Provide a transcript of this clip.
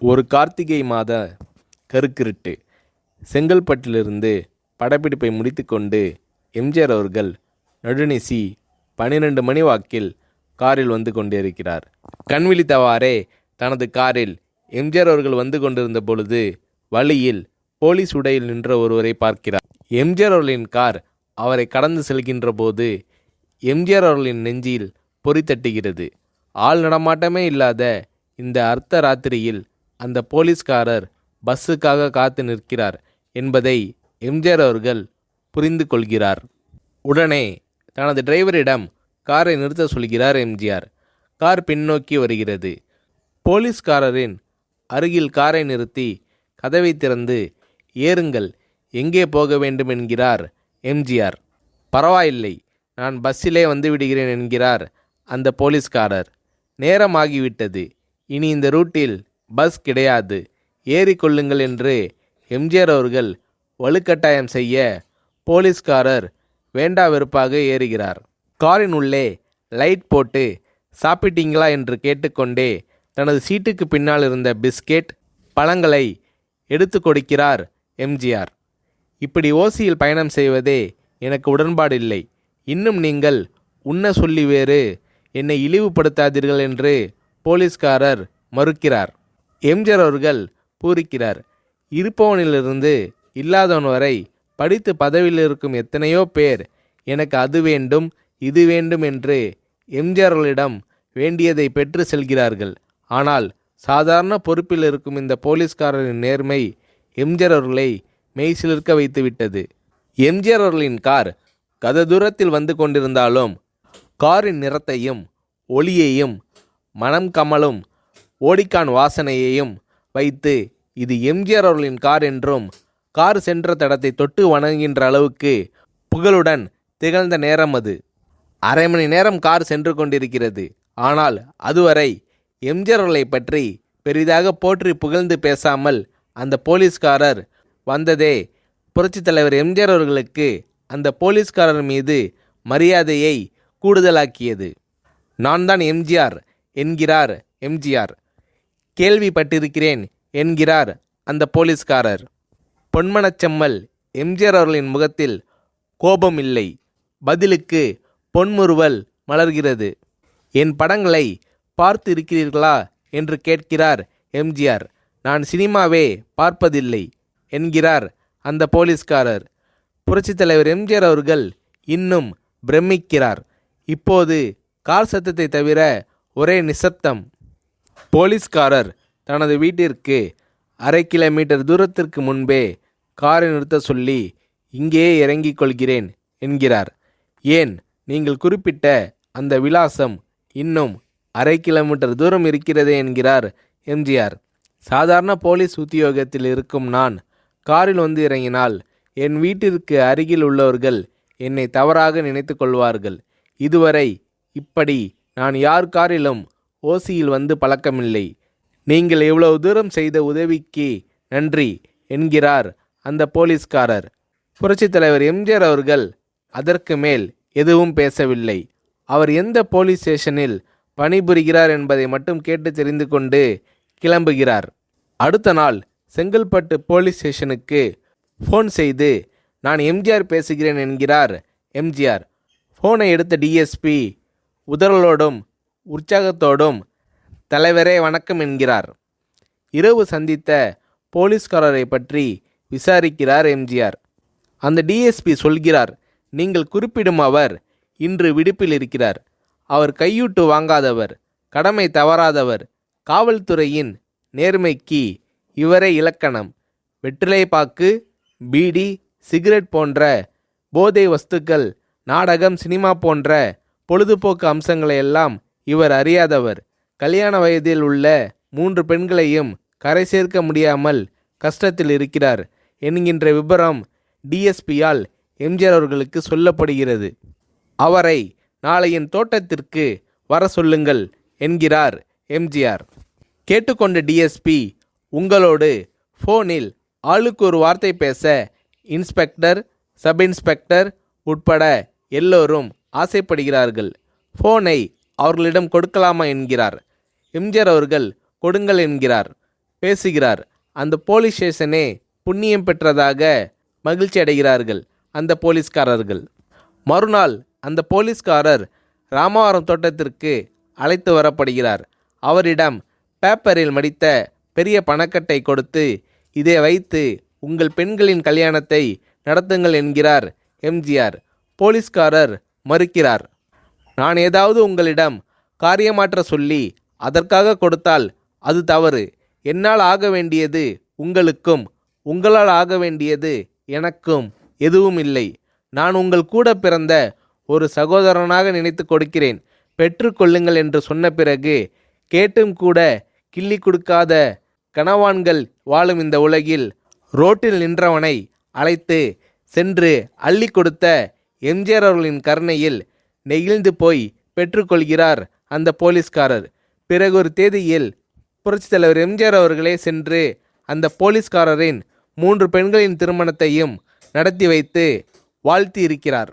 ஒரு கார்த்திகை மாத கருக்கிருட்டு. செங்கல்பட்டிலிருந்து படப்பிடிப்பை முடித்துக்கொண்டு எம்ஜிஆர் அவர்கள் நடுநிசி 12 மணி வாக்கில் காரில் வந்து கொண்டிருக்கிறார். கண் விழித்தவாறே தனது காரில் எம்ஜிஆர் அவர்கள் வந்து கொண்டிருந்த பொழுது வழியில் போலீஸ் உடையில் நின்ற ஒருவரை பார்க்கிறார். எம்ஜிஆர் அவர்களின் கார் அவரை கடந்து செல்கின்ற போது எம்ஜிஆர் அவர்களின் நெஞ்சில் பொறி தட்டுகிறது. ஆள் நடமாட்டமே இல்லாத இந்த அர்த்த ராத்திரியில் அந்த போலீஸ்காரர் பஸ்ஸுக்காக காத்து நிற்கிறார் என்பதை எம்ஜிஆர் அவர்கள் புரிந்து கொள்கிறார். உடனே தனது டிரைவரிடம் காரை நிறுத்த சொல்கிறார் எம்ஜிஆர். கார் பின்னோக்கி வருகிறது. போலீஸ்காரரின் அருகில் காரை நிறுத்தி கதவை திறந்து ஏறுங்கள், எங்கே போக வேண்டும் என்கிறார் எம்ஜிஆர். பரவாயில்லை, நான் பஸ்ஸிலே வந்து விடுகிறேன் என்கிறார் அந்த போலீஸ்காரர். நேரமாகிவிட்டது, இனி இந்த ரூட்டில் பஸ் கிடையாது, ஏறிக்கொள்ளுங்கள் என்று எம்ஜிஆர் அவர்கள் வலுக்கட்டாயம் செய்ய போலீஸ்காரர் வேண்டா வெறுப்பாக ஏறுகிறார். காரின் உள்ளே லைட் போட்டு சாப்பிட்டீங்களா என்று கேட்டுக்கொண்டே தனது சீட்டுக்கு பின்னால் இருந்த பிஸ்கெட் பழங்களை எடுத்து கொடுக்கிறார் எம்ஜிஆர். இப்படி ஓசியில் பயணம் செய்வதே எனக்கு உடன்பாடில்லை. இன்னும் நீங்கள் உண்ண சொல்லி வேறு என்னை இழிவுபடுத்தாதீர்கள் என்று போலீஸ்காரர் மறுக்கிறார். எம்ஜிஆர் அவர்கள் பூரிக்கிறார். இருப்பவனிலிருந்து இல்லாதவன் வரை படித்து பதவியில் இருக்கும் எத்தனையோ பேர் எனக்கு அது வேண்டும் இது வேண்டும் என்று எம்ஜிஆர் அவர்களிடம் வேண்டியதை பெற்று செல்கிறார்கள். ஆனால் சாதாரண பொறுப்பில் இருக்கும் இந்த போலீஸ்காரரின் நேர்மை எம்ஜிஆர் அவர்களை மெய்சிலிர்க்க வைத்துவிட்டது. எம்ஜிஆர் அவர்களின் கார் கத தூரத்தில் வந்து கொண்டிருந்தாலும் காரின் நிறத்தையும் ஒளியையும் மனம் கமலும் ஓடிக்கான் வாசனையையும் வைத்து இது எம்ஜிஆர் அவர்களின் கார் என்றும் கார் சென்ற தடத்தை தொட்டு வணங்குகின்ற அளவுக்கு புகழுடன் திகழ்ந்த நேரம் அது. அரை மணி நேரம் கார் சென்று கொண்டிருக்கிறது. ஆனால் அதுவரை எம்ஜிஆர் அவர்களை பற்றி பெரிதாக போற்றி புகழ்ந்து பேசாமல் அந்த போலீஸ்காரர் வந்ததே புரட்சித் தலைவர் எம்ஜிஆர் அவர்களுக்கு அந்த போலீஸ்காரர் மீது மரியாதையை கூடுதலாக்கியது. நான் தான் எம்ஜிஆர் என்கிறார் எம்ஜிஆர். கேள்விப்பட்டிருக்கிறேன் என்கிறார் அந்த போலீஸ்காரர். பொன்மனச்செம்மல் எம்ஜிஆர் அவர்களின் முகத்தில் கோபம் இல்லை, பதிலுக்கு பொன்முறுவல் மலர்கிறது. என் படங்களை பார்த்து இருக்கிறீர்களா என்று கேட்கிறார் எம்ஜிஆர். நான் சினிமாவே பார்ப்பதில்லை என்கிறார் அந்த போலீஸ்காரர். புரட்சித் தலைவர் எம்ஜிஆர் அவர்கள் இன்னும் பிரமிக்கிறார். இப்போது கார் சத்தத்தை தவிர ஒரே நிசப்தம். போலீஸ்காரர் தனது வீட்டிற்கு 1/2 கிலோமீட்டர் தூரத்திற்கு முன்பே காரை நிறுத்த சொல்லி இங்கேயே இறங்கிக் கொள்கிறேன் என்கிறார். ஏன், நீங்கள் குறிப்பிட்ட அந்த விலாசம் இன்னும் 1/2 கிலோமீட்டர் தூரம் இருக்கிறதே என்கிறார் எம்ஜிஆர். சாதாரண போலீஸ் உத்தியோகத்தில் இருக்கும் நான் காரில் வந்து இறங்கினால் என் வீட்டிற்கு அருகில் உள்ளவர்கள் என்னை தவறாக நினைத்து கொள்வார்கள். இதுவரை இப்படி நான் யார் காரிலும் ஓசியில் வந்து பழக்கமில்லை. நீங்கள் இவ்வளவு தூரம் செய்த உதவிக்கு நன்றி என்கிறார் அந்த போலீஸ்காரர். புரட்சித் தலைவர் எம்ஜிஆர் அவர்கள் அதற்கு மேல் எதுவும் பேசவில்லை. அவர் எந்த போலீஸ் ஸ்டேஷனில் பணிபுரிகிறார் என்பதை மட்டும் கேட்டு தெரிந்து கொண்டு கிளம்புகிறார். அடுத்த நாள் செங்கல்பட்டு போலீஸ் ஸ்டேஷனுக்கு ஃபோன் செய்து நான் எம்ஜிஆர் பேசுகிறேன் என்கிறார் எம்ஜிஆர். ஃபோனை எடுத்த டிஎஸ்பி உதறலோடும் உற்சாகத்தோடும் தலைவரே வணக்கம் என்கிறார். இரவு சந்தித்த போலீஸ்காரரை பற்றி விசாரிக்கிறார் எம்ஜிஆர். அந்த டிஎஸ்பி சொல்கிறார், நீங்கள் குறிப்பிடும் அவர் இன்று விடுப்பில் இருக்கிறார். அவர் கையூட்டு வாங்காதவர், கடமை தவறாதவர், காவல்துறையின் நேர்மைக்கு இவரே இலக்கணம். வெற்றிலை பாக்கு, பீடி, சிகரெட் போன்ற போதை வஸ்துக்கள், நாடகம், சினிமா போன்ற பொழுதுபோக்கு அம்சங்களையெல்லாம் இவர் அறியாதவர். கல்யாண வயதில் உள்ள 3 பெண்களையும் கரை சேர்க்க முடியாமல் கஷ்டத்தில் இருக்கிறார் என்கின்ற விபரம் டிஎஸ்பியால் எம்ஜிஆர் அவர்களுக்கு சொல்லப்படுகிறது. அவரை நாளை என் தோட்டத்திற்கு வர சொல்லுங்கள் என்கிறார் எம்ஜிஆர். கேட்டுக்கொண்ட டிஎஸ்பி உங்களோடு ஃபோனில் ஆளுக்கு ஒரு வார்த்தை பேச இன்ஸ்பெக்டர், சப் இன்ஸ்பெக்டர் உட்பட எல்லோரும் ஆசைப்படுகிறார்கள். ஃபோனை அவர்களிடம் கொடுக்கலாமா என்கிறார். எம்ஜிஆர் அவர்கள் கொடுங்கள் என்கிறார். பேசுகிறார். அந்த போலீஸ் ஸ்டேஷனே புண்ணியம் பெற்றதாக மகிழ்ச்சி அடைகிறார்கள் அந்த போலீஸ்காரர்கள். மறுநாள் அந்த போலீஸ்காரர் ராமவரம் தோட்டத்திற்கு அழைத்து வரப்படுகிறார். அவரிடம் பேப்பரில் மடித்த பெரிய பணக்கட்டை கொடுத்து, இதை வைத்து உங்கள் பெண்களின் கல்யாணத்தை நடத்துங்கள் என்கிறார் எம்ஜிஆர். போலீஸ்காரர் மறுக்கிறார். நான் ஏதாவது உங்களிடம் காரியமாற்ற சொல்லி அதற்காக கொடுத்தால் அது தவறு. என்னால் ஆக வேண்டியது உங்களுக்கும், உங்களால் ஆக வேண்டியது எனக்கும் எதுவும் இல்லை. நான் உங்கள் கூட பிறந்த ஒரு சகோதரனாக நினைத்து கொடுக்கிறேன், பெற்றுக்கொள்ளுங்கள் என்று சொன்ன பிறகு கேட்டும் கூட கிள்ளி கொடுக்காத கனவான்கள் வாழும் இந்த உலகில் ரோட்டில் நின்றவனை அழைத்து சென்று அள்ளி கொடுத்த எம்ஜிஆர் அவர்களின் கருணையில் நெகிழ்ந்து போய் பெற்றுக்கொள்கிறார் அந்த போலீஸ்காரர். பிறகு ஒரு தேதியில் புரட்சித் தலைவர் எம்ஜிஆர் அவர்களே சென்று அந்த போலீஸ்காரரின் 3 பெண்களின் திருமணத்தையும் நடத்தி வைத்து வாழ்த்தி இருக்கிறார்.